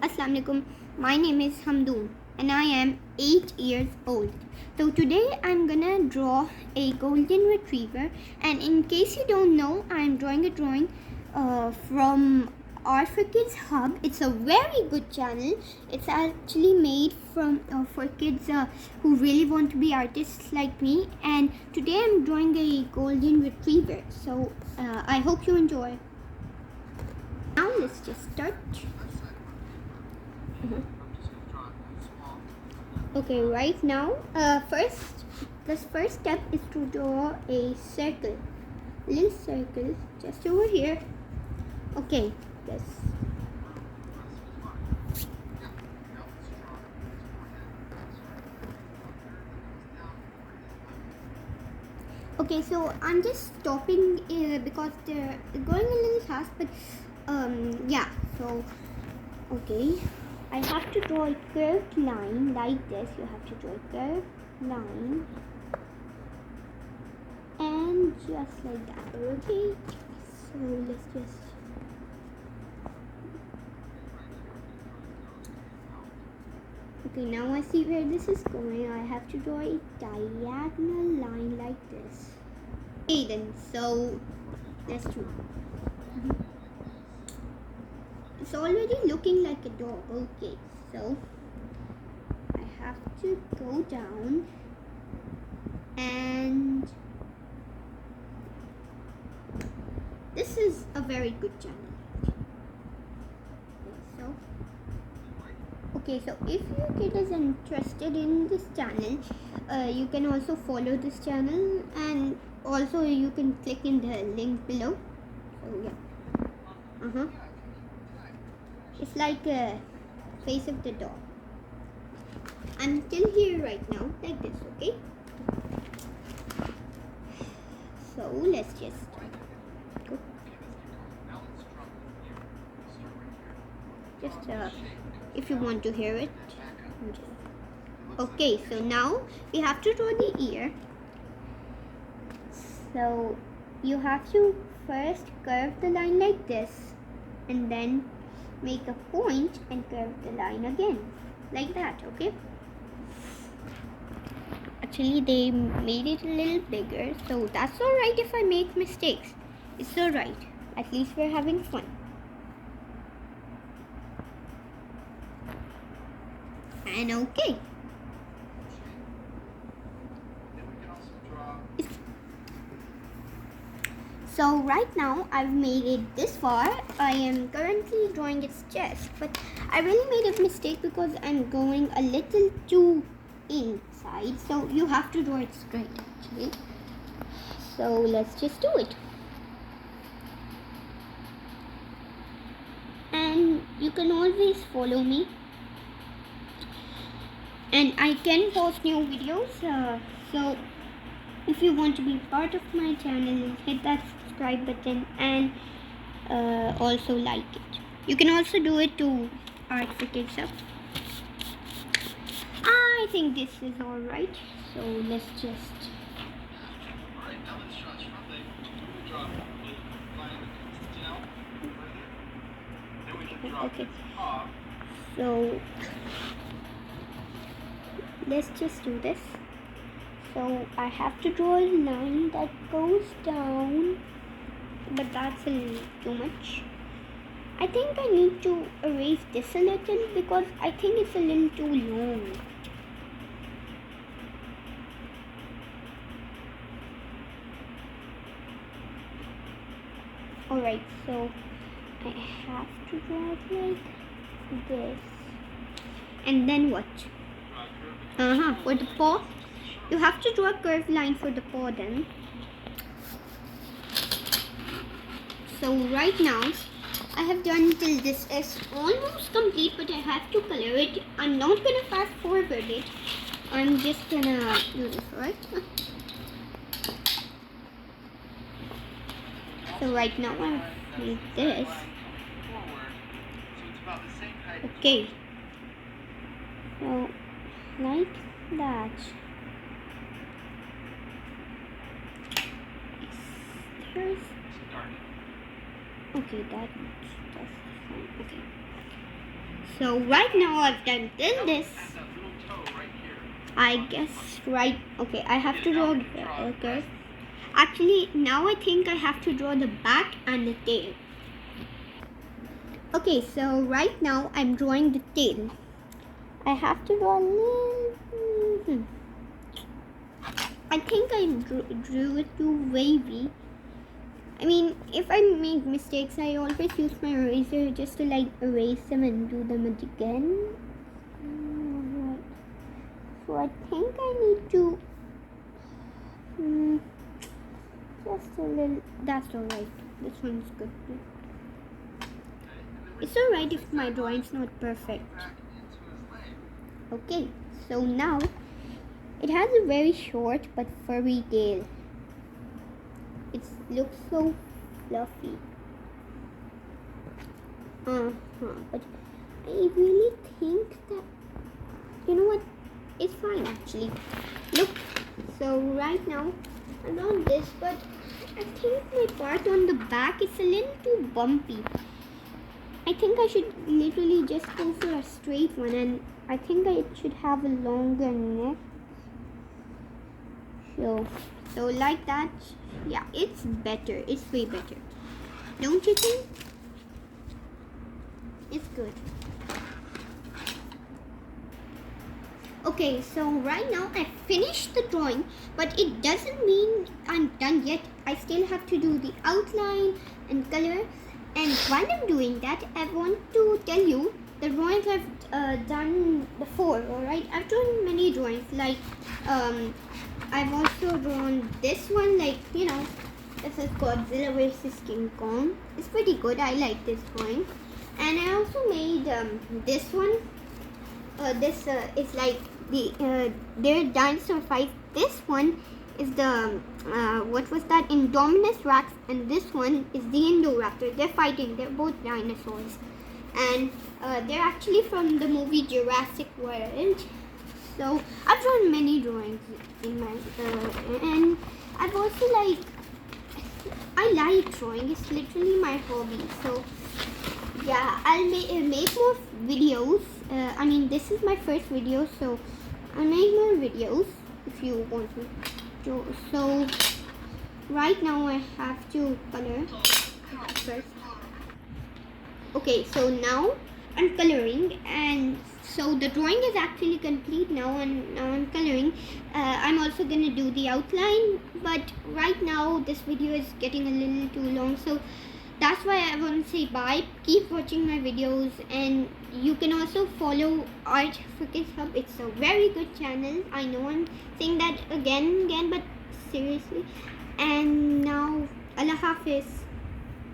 Assalamu alaikum. My name is Hamdun and I am 8 years old. So today I'm gonna draw a golden retriever, and in case you don't know, I'm drawing a drawing from Art for Kids Hub. It's a very good channel. It's actually made for kids who really want to be artists like me, and today I'm drawing a golden retriever. So I hope you enjoy. Now let's just start. Okay, right now, this first step is to draw a circle, little circle, just over here. Okay, this. Okay, so I'm just stopping because they're going a little fast, but yeah. So okay, I have to draw a curved line like this. You have to draw a curved line, and just like that. Okay, so let's just. Okay, now I see where this is going. I have to draw a diagonal line like this. Okay then, so let's do it. It's already looking like a dog. Okay, so I have to go down and this is a very good channel. Okay, so if your kid is interested in this channel, you can also follow this channel, and also you can click in the link below. So yeah, it's like a face of the dog. I'm still here right now, like this. Okay, so let's just go. Just if you want to hear it. Okay, so now we have to draw the ear. So you have to first curve the line like this, and then make a point and curve the line again, like that. Okay, actually they made it a little bigger, so that's alright if I make mistakes. It's alright, at least we're having fun. And okay, so right now I've made it this far. I am currently drawing its chest, but I really made a mistake because I'm going a little too inside, so you have to draw it straight actually. So let's just do it. And you can always follow me, and I can post new videos, so if you want to be part of my channel, hit that subscribe button and also like it. You can also do it to Art for Kids Up. I think this is alright, so let's just. Okay, so let's just do this. So I have to draw a line that goes down, but that's a little too much. I think I need to erase this a little because I think it's a little too long. Alright, so I have to draw it like this. And then what? For the paw, you have to draw a curved line for the paw then. So right now, I have done till this is almost complete, but I have to color it. I'm not gonna fast forward it. I'm just gonna do this, right? So right now I made this. Okay. So like that. Okay, that's fine. Okay. So right now I've done this. I guess right. Okay, I have to draw the curve. Actually, now I think I have to draw the back and the tail. Okay, so right now I'm drawing the tail. I have to draw a little. I think I drew it too wavy. I mean, if I make mistakes, I always use my eraser just to like erase them and do them again. Alright. So I think I need to just a little. That's alright. This one's good too. It's alright if my drawing's not perfect. Okay, so now it has a very short but furry tail. It looks so fluffy. But I really think that, you know what, it's fine actually. Look, so right now I'm on this, but I think my part on the back is a little too bumpy. I think I should literally just go for a straight one, and I think it should have a longer neck. So like that, yeah, it's better. It's way better. Don't you think? It's good. Okay, so right now I finished the drawing, but it doesn't mean I'm done yet. I still have to do the outline and color. And while I'm doing that, I want to tell you the drawings I've done before. Alright, I've drawn many drawings, like I've also drawn this one, like, you know, this is Godzilla vs King Kong. It's pretty good. I like this drawing. And I also made this one. This is like the their dinosaur fight. This one is the what was that? Indominus Rex, and this one is the Indoraptor. They're fighting. They're both dinosaurs, and they're actually from the movie Jurassic World. So I've drawn many drawings in my and I've also I like drawing. It's literally my hobby. So yeah, I'll make more videos. I mean, this is my first video, so I'll make more videos if you want to. So right now I have to color first. Okay, so now I'm coloring, and so the drawing is actually complete now, and now I'm coloring. I'm also gonna do the outline, but right now this video is getting a little too long, so that's why I want to say bye. Keep watching my videos, and you can also follow Art for Kids Hub. It's a very good channel. I know I'm saying that again, but seriously. And now, Allah Hafiz.